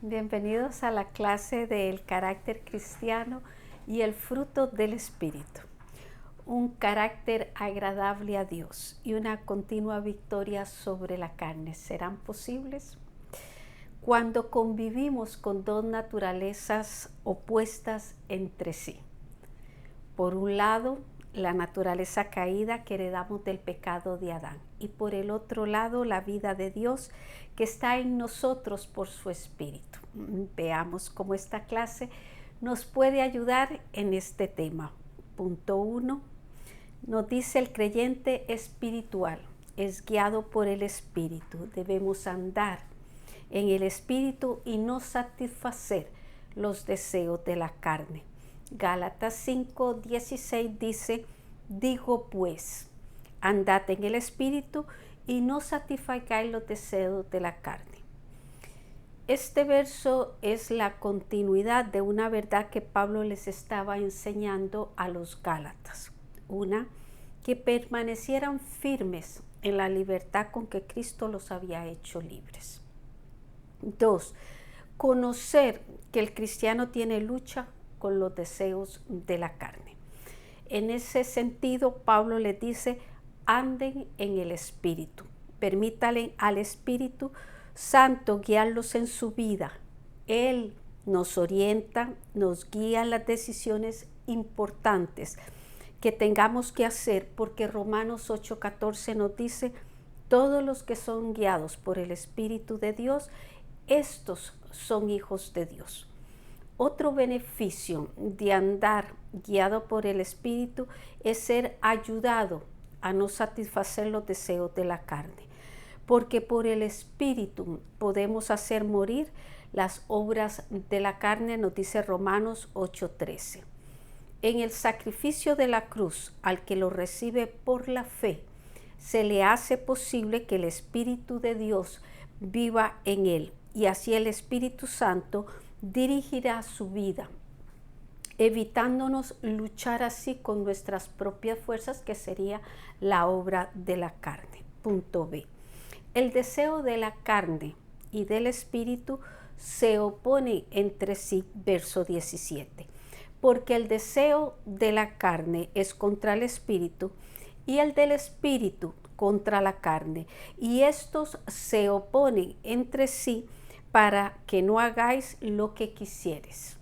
Bienvenidos a la clase del carácter cristiano y el fruto del Espíritu. Un carácter agradable a Dios y una continua victoria sobre la carne serán posibles cuando convivimos con dos naturalezas opuestas entre sí. Por un lado, la naturaleza caída que heredamos del pecado de Adán, y por el otro lado, la vida de Dios que está en nosotros por su Espíritu. Veamos cómo esta clase nos puede ayudar en este tema. Punto 1. Nos dice: el creyente espiritual es guiado por el Espíritu. Debemos andar en el Espíritu y no satisfacer los deseos de la carne. Gálatas 5:16 dice: digo pues, andad en el Espíritu y no satisfagáis los deseos de la carne. Este verso es la continuidad de una verdad que Pablo les estaba enseñando a los Gálatas. Una, que permanecieran firmes en la libertad con que Cristo los había hecho libres. 2, conocer que el cristiano tiene lucha con los deseos de la carne. En ese sentido, Pablo les dice: anden en el Espíritu. Permítanle al Espíritu Santo guiarlos en su vida. Él nos orienta, nos guía en las decisiones importantes que tengamos que hacer, porque Romanos 8:14 nos dice: todos los que son guiados por el Espíritu de Dios, estos son hijos de Dios. Otro beneficio de andar guiado por el Espíritu es ser ayudado a no satisfacer los deseos de la carne, porque por el Espíritu podemos hacer morir las obras de la carne, nos dice Romanos 8:13. En el sacrificio de la cruz, al que lo recibe por la fe, se le hace posible que el Espíritu de Dios viva en él, y así el Espíritu Santo dirigirá su vida, evitándonos luchar así con nuestras propias fuerzas, que sería la obra de la carne. Punto B. El deseo de la carne y del Espíritu se oponen entre sí, verso 17, porque el deseo de la carne es contra el Espíritu y el del Espíritu contra la carne, y estos se oponen entre sí para que no hagáis lo que quisieres.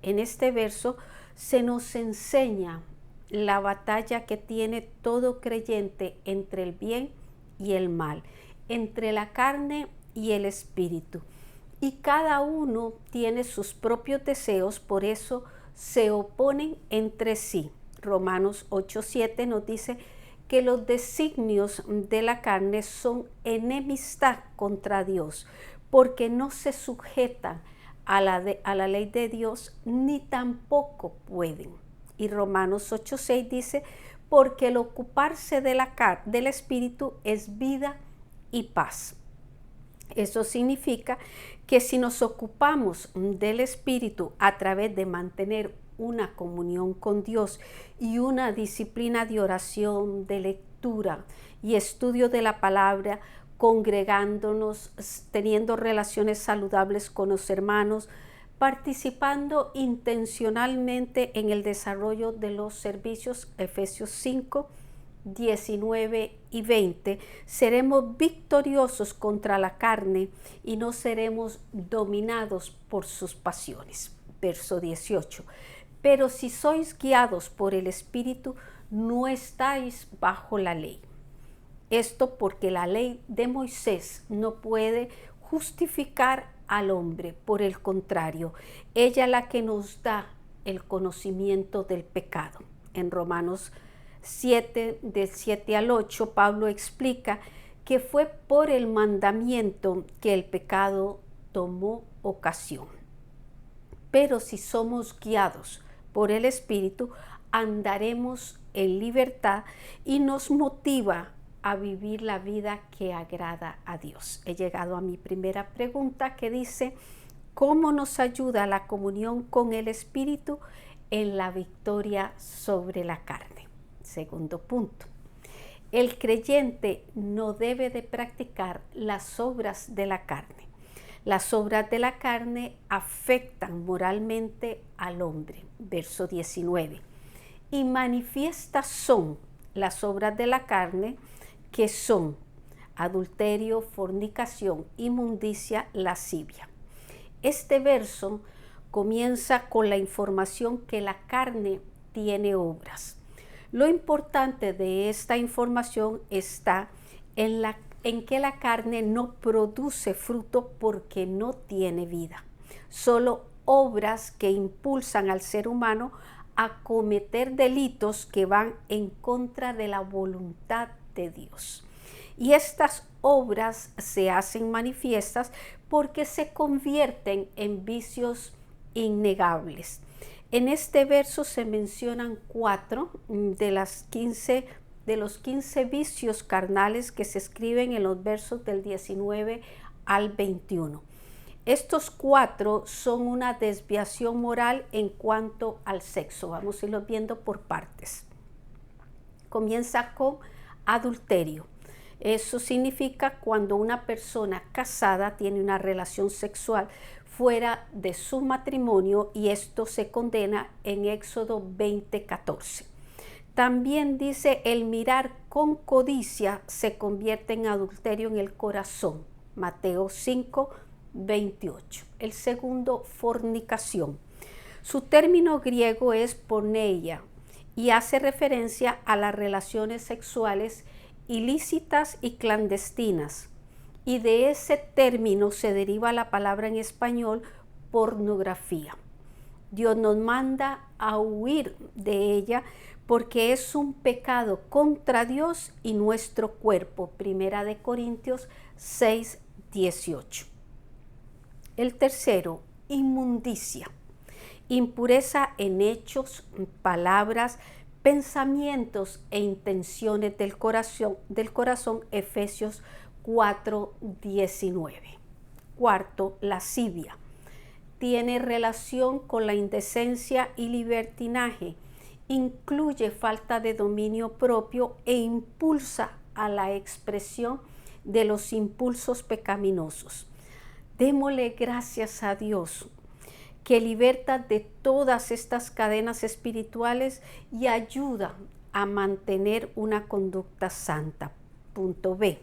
En este verso se nos enseña la batalla que tiene todo creyente entre el bien y el mal, entre la carne y el Espíritu. Y cada uno tiene sus propios deseos, por eso se oponen entre sí. Romanos 8:7 nos dice que los designios de la carne son enemistad contra Dios, porque no se sujetan a la ley de Dios, ni tampoco pueden. Y Romanos 8:6 dice: porque el ocuparse del Espíritu es vida y paz. Eso significa que si nos ocupamos del Espíritu a través de mantener una comunión con Dios y una disciplina de oración, de lectura y estudio de la palabra, congregándonos, teniendo relaciones saludables con los hermanos, participando intencionalmente en el desarrollo de los servicios, Efesios 5, 19 y 20, seremos victoriosos contra la carne y no seremos dominados por sus pasiones. Verso 18. Pero si sois guiados por el Espíritu, no estáis bajo la ley. Esto porque la ley de Moisés no puede justificar al hombre, por el contrario, ella es la que nos da el conocimiento del pecado. En Romanos 7, del 7 al 8, Pablo explica que fue por el mandamiento que el pecado tomó ocasión. Pero si somos guiados por el Espíritu, andaremos en libertad y nos motiva a vivir la vida que agrada a Dios. He llegado a mi primera pregunta, que dice: ¿cómo nos ayuda la comunión con el Espíritu en la victoria sobre la carne? Segundo punto. El creyente no debe de practicar las obras de la carne. Las obras de la carne afectan moralmente al hombre. Verso 19. Y manifiestas son las obras de la carne, que son adulterio, fornicación, inmundicia, lascivia. Este verso comienza con la información que la carne tiene obras. Lo importante de esta información está en que la carne no produce fruto porque no tiene vida. Solo obras que impulsan al ser humano a cometer delitos que van en contra de la voluntad de Dios. Y estas obras se hacen manifiestas porque se convierten en vicios innegables. En este verso se mencionan 4 de los 15 vicios carnales que se escriben en los versos del 19 al 21. Estos 4 son una desviación moral en cuanto al sexo. Vamos a irlo viendo por partes. Comienza con adulterio. Eso significa cuando una persona casada tiene una relación sexual fuera de su matrimonio, y esto se condena en Éxodo 20:14. También dice el mirar con codicia se convierte en adulterio en el corazón. Mateo 5:28. El segundo, fornicación. Su término griego es porneia y hace referencia a las relaciones sexuales ilícitas y clandestinas. Y de ese término se deriva la palabra en español pornografía. Dios nos manda a huir de ella porque es un pecado contra Dios y nuestro cuerpo. Primera de Corintios 6:18. El tercero, inmundicia. Impureza en hechos, palabras, pensamientos e intenciones del corazón. Efesios 4:19. Cuarto, lascivia. Tiene relación con la indecencia y libertinaje. Incluye falta de dominio propio e impulsa a la expresión de los impulsos pecaminosos. Démosle gracias a Dios que liberta de todas estas cadenas espirituales y ayuda a mantener una conducta santa. Punto B.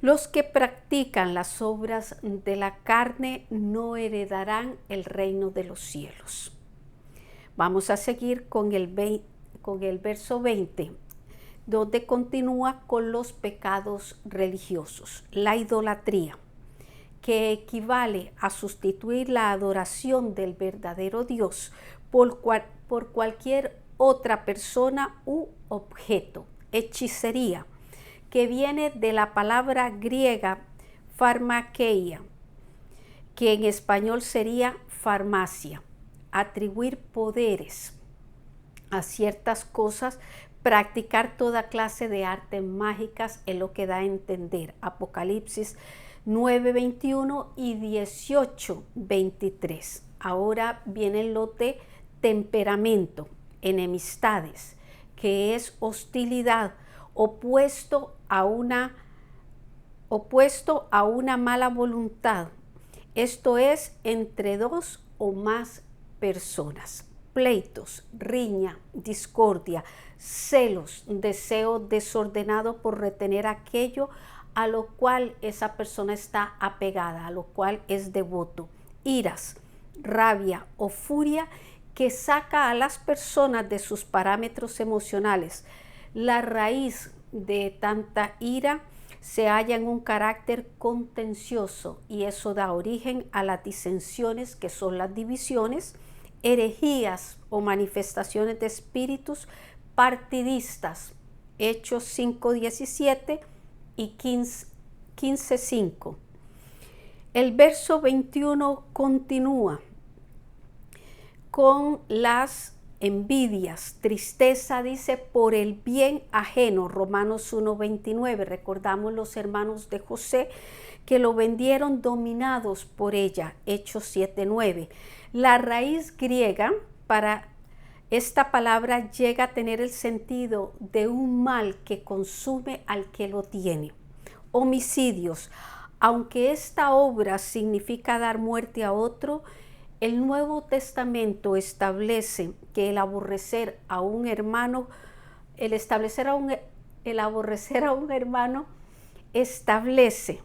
Los que practican las obras de la carne no heredarán el reino de los cielos. Vamos a seguir con el verso 20, donde continúa con los pecados religiosos. La idolatría, que equivale a sustituir la adoración del verdadero Dios por cualquier otra persona u objeto. Hechicería, que viene de la palabra griega pharmakeia, que en español sería farmacia. Atribuir poderes a ciertas cosas, practicar toda clase de artes mágicas es lo que da a entender. Apocalipsis 9:21 y 18:23. Ahora viene lo de temperamento, enemistades, que es hostilidad, opuesto a una mala voluntad. Esto es entre dos o más personas. Pleitos, riña, discordia, celos, deseo desordenado por retener aquello a lo cual esa persona está apegada, a lo cual es devoto. Iras, rabia o furia que saca a las personas de sus parámetros emocionales. La raíz de tanta ira se halla en un carácter contencioso, y eso da origen a las disensiones, que son las divisiones, herejías o manifestaciones de espíritus partidistas. Hechos 5:17 y 15:5. El verso 21 continúa con las envidias, tristeza, dice, por el bien ajeno. Romanos 1:29. Recordamos los hermanos de José que lo vendieron dominados por ella. Hechos 7:9. La raíz griega para esta palabra llega a tener el sentido de un mal que consume al que lo tiene. Homicidios, Aunque esta obra significa dar muerte a otro, el Nuevo Testamento establece que el aborrecer a un hermano, el aborrecer a un hermano establece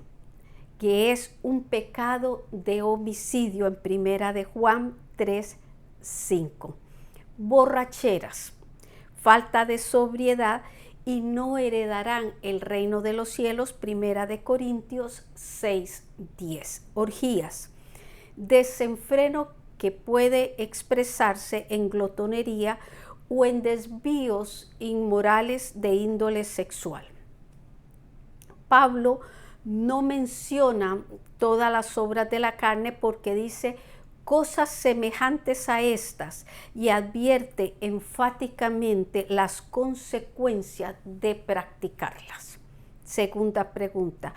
que es un pecado de homicidio en Primera de Juan 3:5. Borracheras, falta de sobriedad y no heredarán el reino de los cielos, Primera de Corintios 6:10. Orgías, desenfreno que puede expresarse en glotonería o en desvíos inmorales de índole sexual. Pablo no menciona todas las obras de la carne porque dice cosas semejantes a estas y advierte enfáticamente las consecuencias de practicarlas. Segunda pregunta,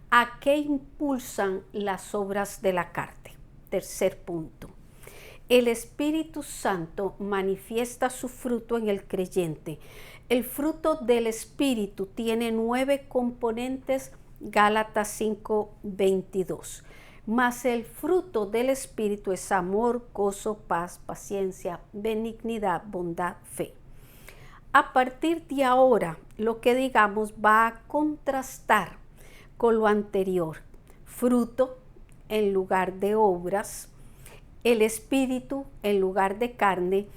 ¿a qué impulsan las obras de la carne? Tercer punto, el Espíritu Santo manifiesta su fruto en el creyente. El fruto del Espíritu tiene 9 componentes, Gálatas 5:22. Mas el fruto del Espíritu es amor, gozo, paz, paciencia, benignidad, bondad, fe. A partir de ahora, lo que digamos va a contrastar con lo anterior. Fruto en lugar de obras, el Espíritu en lugar de carne,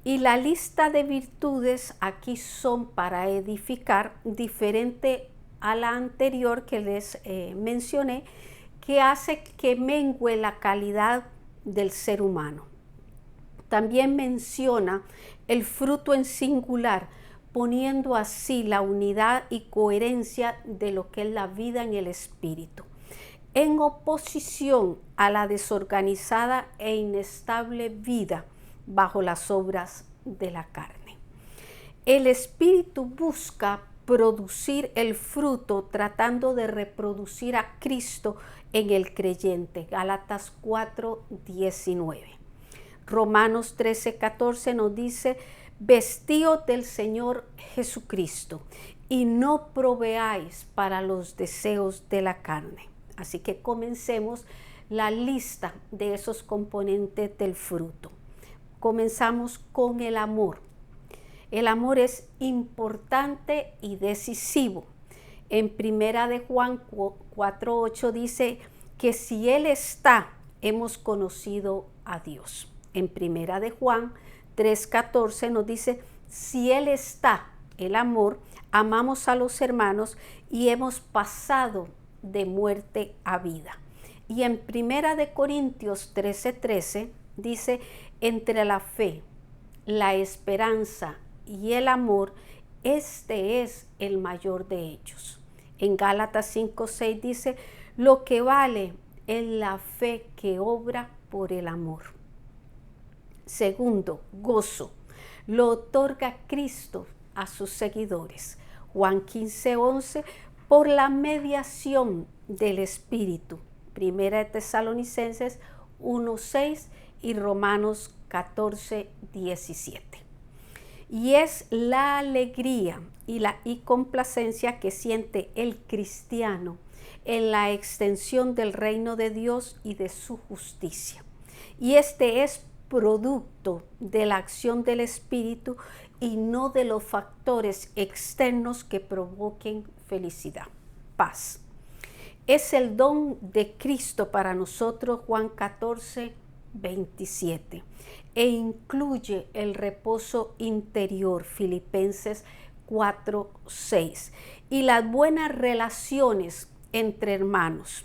y la lista de virtudes aquí son para edificar, diferente a la anterior que les mencioné, que hace que mengue la calidad del ser humano. También menciona el fruto en singular, poniendo así la unidad y coherencia de lo que es la vida en el Espíritu, en oposición a la desorganizada e inestable vida bajo las obras de la carne. El Espíritu busca producir el fruto tratando de reproducir a Cristo en el creyente. Gálatas 4:19. Romanos 13:14 nos dice, vestíos del Señor Jesucristo y no proveáis para los deseos de la carne. Así que comencemos la lista de esos componentes del fruto. Comenzamos con el amor. El amor es importante y decisivo. En Primera de Juan 4:8 dice que si Él está, hemos conocido a Dios. En Primera de Juan 3:14 nos dice, si Él está, el amor, amamos a los hermanos y hemos pasado de muerte a vida. Y en Primera de Corintios 13:13 dice, entre la fe, la esperanza y el amor, este es el mayor de ellos. En Gálatas 5:6 dice, lo que vale es la fe que obra por el amor. Segundo, gozo. Lo otorga Cristo a sus seguidores. Juan 15:11, por la mediación del Espíritu. Primera de Tesalonicenses 1:6 y Romanos 14:17. Y es la alegría y complacencia que siente el cristiano en la extensión del reino de Dios y de su justicia. Y este es producto de la acción del Espíritu y no de los factores externos que provoquen felicidad. Paz. Es el don de Cristo para nosotros, Juan 14:27, e incluye el reposo interior, Filipenses 4:6, y las buenas relaciones entre hermanos.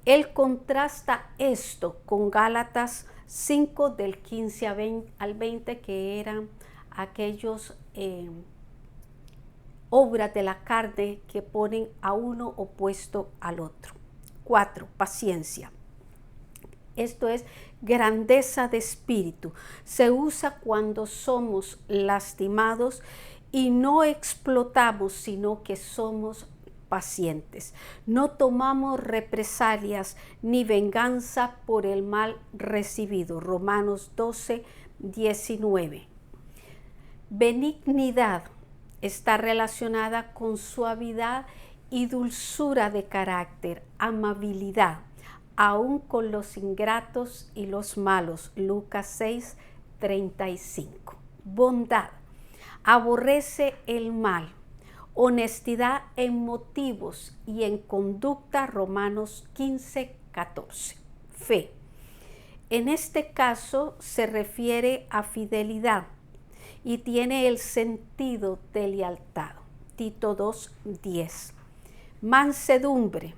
Él contrasta esto con Gálatas 5 del 15 al 20, que eran aquellos obras de la carne que ponen a uno opuesto al otro. 4. Paciencia. Esto es grandeza de espíritu. Se usa cuando somos lastimados y no explotamos, sino que somos pacientes. No tomamos represalias ni venganza por el mal recibido. Romanos 12:19. Benignidad está relacionada con suavidad y dulzura de carácter, amabilidad, aun con los ingratos y los malos. Lucas 6, 35. Bondad, aborrece el mal. Honestidad en motivos y en conducta. Romanos 15, 14. Fe. En este caso se refiere a fidelidad y tiene el sentido de lealtad. Tito 2, 10. Mansedumbre,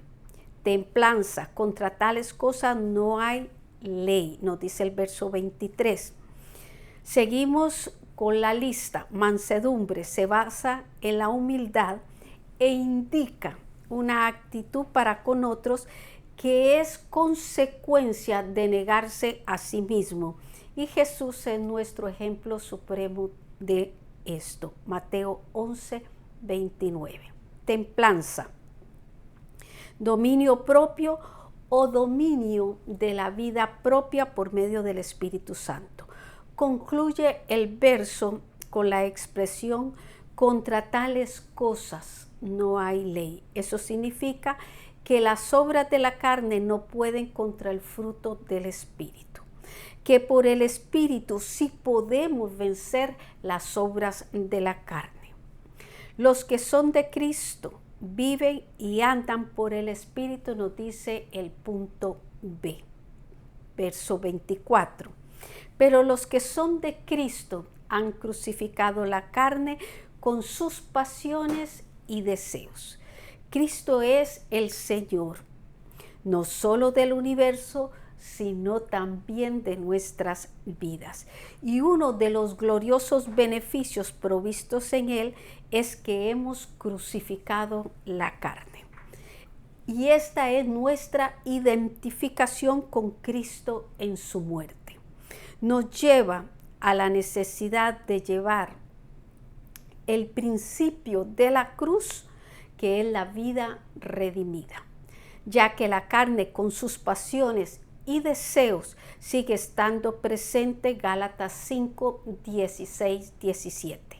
templanza, contra tales cosas no hay ley, nos dice el verso 23. Seguimos con la lista. Mansedumbre se basa en la humildad e indica una actitud para con otros que es consecuencia de negarse a sí mismo. Y Jesús es nuestro ejemplo supremo de esto. Mateo 11, 29. Templanza, dominio propio o dominio de la vida propia por medio del Espíritu Santo. Concluye el verso con la expresión: contra tales cosas no hay ley. Eso significa que las obras de la carne no pueden contra el fruto del Espíritu, que por el Espíritu sí podemos vencer las obras de la carne. Los que son de Cristo viven y andan por el Espíritu, nos dice el punto B, verso 24. Pero los que son de Cristo han crucificado la carne con sus pasiones y deseos. Cristo es el Señor, no solo del universo, sino también de nuestras vidas. Y uno de los gloriosos beneficios provistos en Él es que hemos crucificado la carne. Y esta es nuestra identificación con Cristo en su muerte. Nos lleva a la necesidad de llevar el principio de la cruz, que es la vida redimida, ya que la carne con sus pasiones y deseos sigue estando presente. Gálatas 5, 16, 17.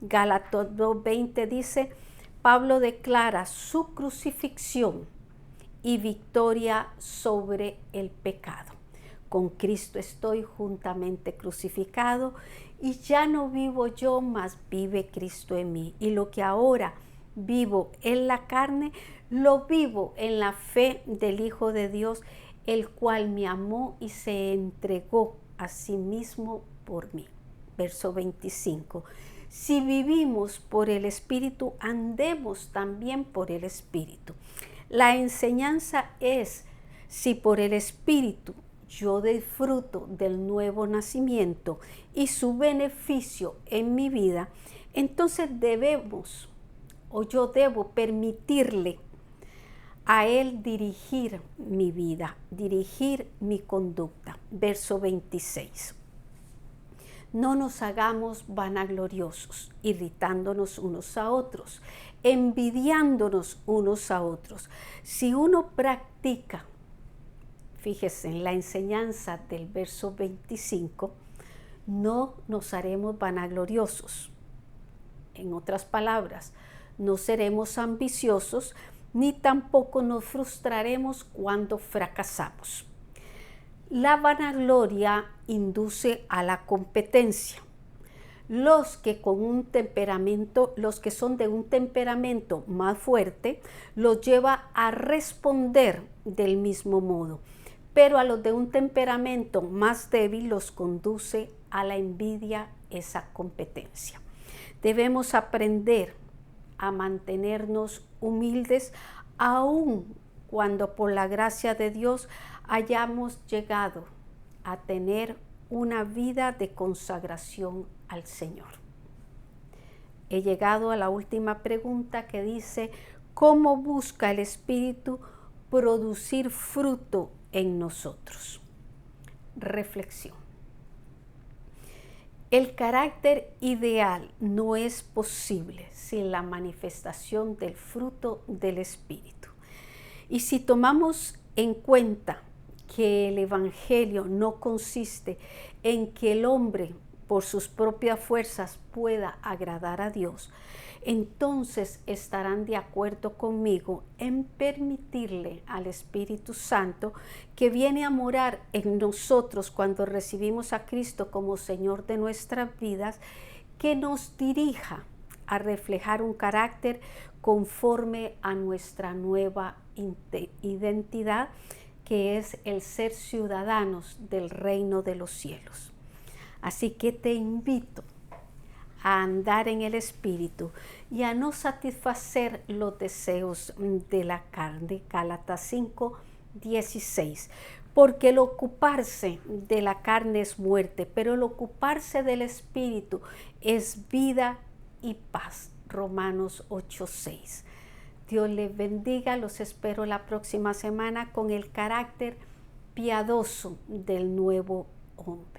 Gálatas 2, 20 dice: Pablo declara su crucifixión y victoria sobre el pecado. Con Cristo estoy juntamente crucificado, y ya no vivo yo, mas vive Cristo en mí. Y lo que ahora vivo en la carne, lo vivo en la fe del Hijo de Dios, el cual me amó y se entregó a sí mismo por mí. Verso 25. Si vivimos por el Espíritu, andemos también por el Espíritu. La enseñanza es: si por el Espíritu yo disfruto del nuevo nacimiento y su beneficio en mi vida, entonces yo debo permitirle a Él dirigir mi vida, dirigir mi conducta. Verso 26. No nos hagamos vanagloriosos, irritándonos unos a otros, envidiándonos unos a otros. Si uno practica, fíjese en la enseñanza del verso 25, no nos haremos vanagloriosos. En otras palabras, no seremos ambiciosos, ni tampoco nos frustraremos cuando fracasamos. La vanagloria induce a la competencia. Los que son de un temperamento más fuerte, los lleva a responder del mismo modo, pero a los de un temperamento más débil los conduce a la envidia, esa competencia. Debemos aprender a mantenernos humildes, aun cuando por la gracia de Dios hayamos llegado a tener una vida de consagración al Señor. He llegado a la última pregunta, que dice: ¿cómo busca el Espíritu producir fruto en nosotros? Reflexión. El carácter ideal no es posible sin la manifestación del fruto del Espíritu. Y si tomamos en cuenta que el Evangelio no consiste en que el hombre por sus propias fuerzas pueda agradar a Dios, entonces estarán de acuerdo conmigo en permitirle al Espíritu Santo, que viene a morar en nosotros cuando recibimos a Cristo como Señor de nuestras vidas, que nos dirija a reflejar un carácter conforme a nuestra nueva identidad, que es el ser ciudadanos del reino de los cielos. Así que te invito a andar en el Espíritu y a no satisfacer los deseos de la carne. Gálatas 5:16. Porque el ocuparse de la carne es muerte, pero el ocuparse del Espíritu es vida y paz. Romanos 8:6. Dios les bendiga, los espero la próxima semana con el carácter piadoso del nuevo hombre.